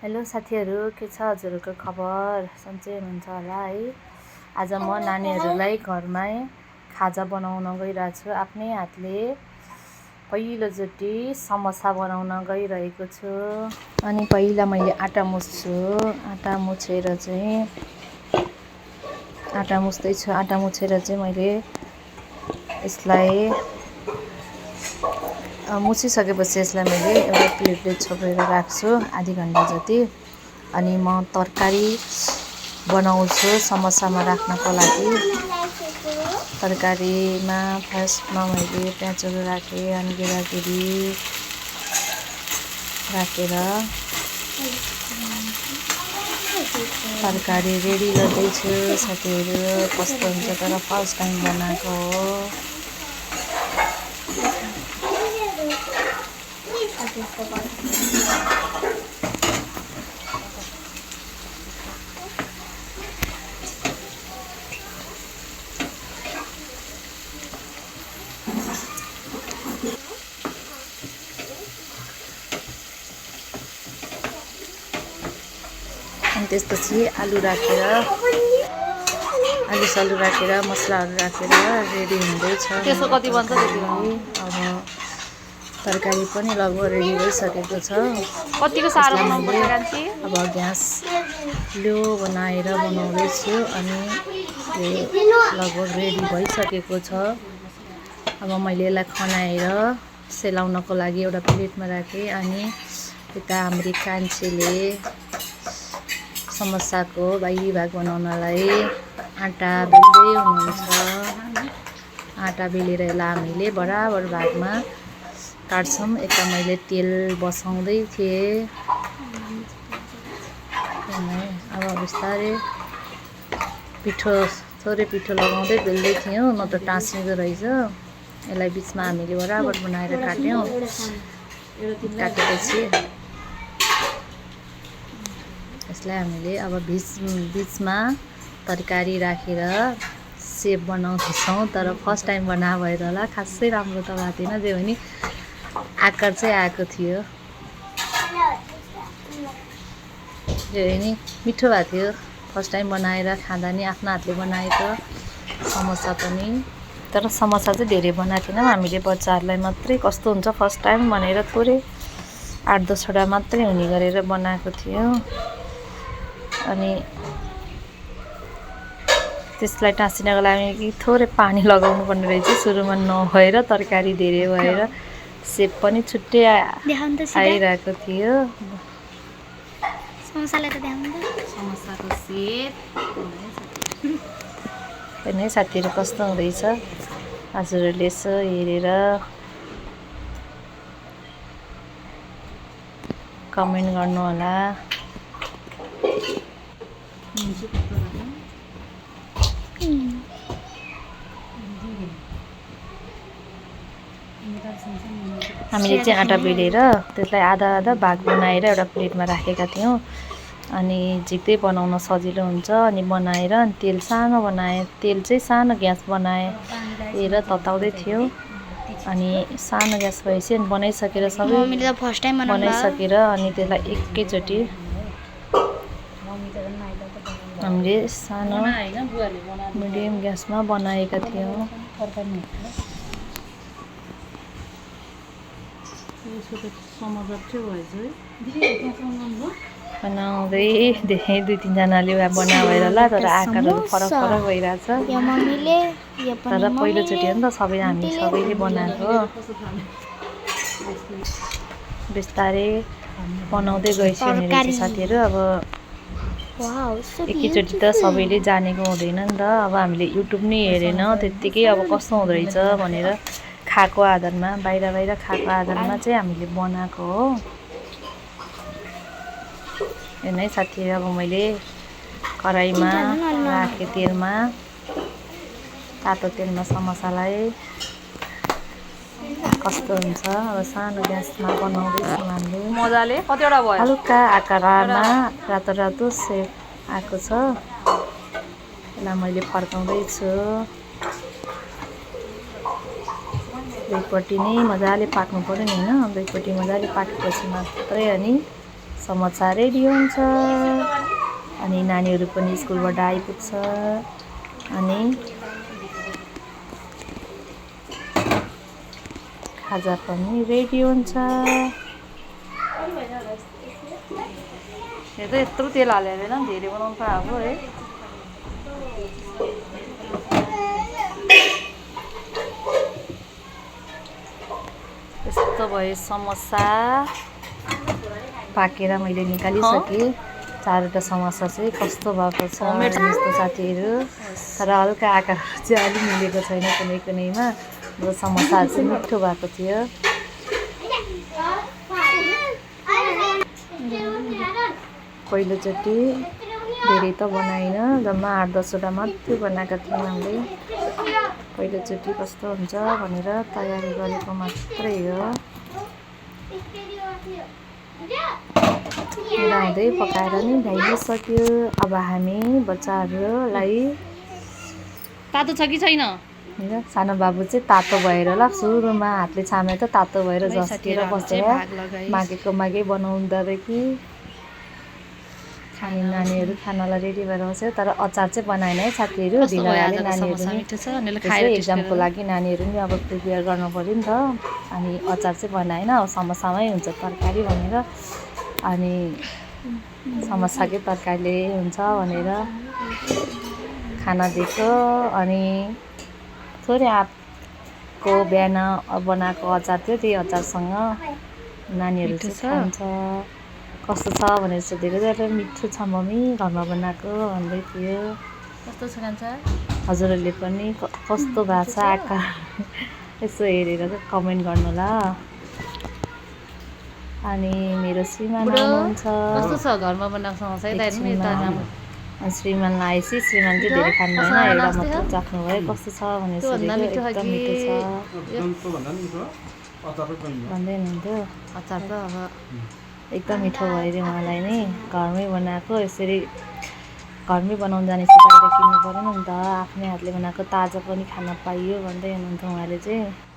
Hello साथीहरू, के छ हजुरहरूको खबर? सन्चै हुनुहुन्छ होला है। आज म नानीहरूलाई घरमै खाजा बनाउन गइरहेको छु। आफ्नै हातले पहिलोचोटि समोसा बनाउन गइरहेको छु। अनि पहिला मैले आटा मुछ्छु। आटा मुछेर चाहिँ आटा मुछेर चाहिँ मैले यसलाई मुछिसकेपछि यसलाई मैले एउटा प्लेटले छोपेर राख्छु आधी घन्टा जति। अनि म तरकारी बनाउँछु समोसामा राख्नको लागि। तरकारीमा फर्स्टमा मैले प्याजहरू राखेँ अनि गेडागुडी राखेर तरकारी रेडी गर्दैछु। साथीहरू कस्तो हुन्छ तर फर्स्ट टाइम बनाएको हो। अनि त्यसपछि आलु राखेर मसलाहरू राखेर रेडी हुँदैछ। त्यसको कति बन्छ त्यति अब तरकारी पनि लगभग रेडी भइसकेको छ। कतिको साह्रो बनाउनु पर्छ कान्छी? अब ग्यास लो बनाएर बनाउँदैछु अनि लगभग रेडी भइसकेको छ। अब मैले यसलाई खनाएर सेलाउनको लागि एउटा प्लेटमा राखेँ। अनि यता हाम्री कान्छीले समोसाको भाग बनाउनलाई आटा बेल्दै हुनुहुन्छ। आटा बेलेर यसलाई हामीले बराबर भागमा काट्छौँ। यता मैले तेल बसाउँदै थिएँ। अब बिस्तारै थोरै पिठो लगाउँदै बेल्दै थियौँ, न त टाँसिँदो रहेछ। यसलाई बिचमा हामीले बराबर बनाएर काट्यौँ। काटेपछि यसलाई हामीले अब बिचमा तरकारी राखेर सेप बनाउँदैछौँ। तर फर्स्ट टाइम बनाएको भएर होला खासै राम्रो त भएको थिएन, जे भने आकार चाहिँ आएको थियो। जे भने मिठो भएको थियो। फर्स्ट टाइम बनाएर खाँदा नि आफ्नो हातले बनाएको समोसा पनि। तर समोसा चाहिँ धेरै बनाएको थिएनौँ हामीले, बच्चाहरूलाई मात्रै कस्तो हुन्छ फर्स्ट टाइम भनेर थोरै 8-10वटा मात्रै हुने गरेर बनाएको थियौँ। अनि त्यसलाई टाँसिनको लागि थोरै पानी लगाउनु पर्ने रहेछ सुरुमा, नभएर तरकारी धेरै भएर सेप पनि छुट्टै आइरहेको थियो। समोसाको सेप हेर्नु है साथीहरू कस्तो हुँदैछ। हजुरहरूले यसो हेरेर कमेन्ट गर्नु होला। हामीले चाहिँ आटा बेलेर त्यसलाई आधा भाग बनाएर एउटा प्लेटमा राखेका थियौँ। अनि झिक्दै बनाउन सजिलो हुन्छ। अनि बनाएर तेल सानो बनाएँ। तेल चाहिँ सानो ग्यास बनाएर तताउँदै थियो। अनि सानो ग्यास भएपछि अनि बनाइसकेर सबै बनाइसकेर अनि त्यसलाई एकैचोटि हामीले सानो मिडियम ग्यासमा बनाएका थियौँ। बनाउँदै 2-3जनाले बनाएको भएर होला, तर आकारहरू फरक भइरहेछ। तर पहिलोचोटि हो नि त हामी सबैले बनाएको। बिस्तारै बनाउँदै गएपछि हुने रहेछ साथीहरू। अब एकैचोटि त सबैले जानेको हुँदैन नि त। अब हामीले युट्युब नै हेरेन त्यत्तिकै अब कस्तो हुँदो रहेछ भनेर खाएको आधारमा बाहिर खाएको आधारमा चाहिँ हामीले बनाएको हो। हेर्नु है साथीहरू, अब मैले कराईमा राखेँ तेलमा, तातो तेलमा समोसालाई कस्तो हुन्छ। अब सानो ग्यासमा बनाउँदैछौँ हामीले मजाले। कतिवटा भयो? हल्का आकारमा रातो सेप आएको छ। यसलाई मैले फर्काउँदैछु। दुईपट्टि नै मजाले पाक्नु पर्यो नि होइन। दुईपट्टि मजाले पाकेपछि मात्रै अनि समोसा रेडी हुन्छ अनि नानीहरू पनि स्कुलबाट आइपुग्छ अनि खाजा पनि रेडी हुन्छ। यो त यत्रो तेल हालेर होइन धेरै बनाउनु त अब है। यस्तो भयो समोसा पाकेर मैले निकालिसकेँ। 4वटा समोसा चाहिँ कस्तो भएको छ यस्तो साथीहरू, तर हल्का आकार चाहिँ अलिक मिलेको छैन कुनै कुनैमा। र समोसाहरू चाहिँ मिठो भएको थियो। पहिलोचोटि धेरै त बनाइनँ, जम्मा 8-10वटा मात्रै बनाएका थियौँ हामीले। पहिलोचोटि कस्तो हुन्छ भनेर तयारी गरेको मात्रै हो। हुँदै पकाएर नि भ्याइसक्यो। अब हामी बच्चाहरूलाई तातो छ कि छैन? सानो बाबु चाहिँ तातो भएर ल सुरुमा हातले छामे त तातो भएर झस्केर बसेर मागेको बनाउँदा रह्यो कि। अनि नानीहरू खानालाई रेडी भएर बस्यो। तर अचार चाहिँ बनाएन है साथीहरू, ढिलो भएले नानीहरू नि एक्जामको लागि नानीहरू नि अब प्रिपेयर गर्नु पऱ्यो नि त। अनि अचार चाहिँ बनाएन, समोसामै हुन्छ तरकारी भनेर। अनि समोसाकै तरकारीले हुन्छ भनेर खाना दिएको। अनि थोरै आँपको बिहान बनाएको अचार थियो, त्यही अचारसँग नानीहरू चाहिँ खान्छ। कस्तो छ भनेर सोधेको चाहिँ मिठो छ मम्मी, घरमा बनाएको भन्दै थियो। कस्तो छ खान्छ? हजुरहरूले पनि कस्तो भएको छ आकार यसो हेरेर चाहिँ कमेन्ट गर्नु होला। अनि मेरो श्रीमान हुनुहुन्छ। कस्तो छ घरमा बनाएको समोसा? श्रीमानलाई आएपछि श्रीमान चाहिँ धेरै खाँदैन, एउटा मात्र चाख्नु भयो। कस्तो छ भनेर सोधेको, एकदम मिठो छ भन्दै हुनुहुन्थ्यो। अचार त अब एकदम मिठो भयो अरे उहाँलाई नै। घरमै बनाएको, यसरी घरमै बनाउनु जानेपछि बाहिर किन्नु परेन नि त, आफ्नै हातले बनाएको ताजा पनि खान पाइयो भन्दै हुनुहुन्थ्यो उहाँले चाहिँ।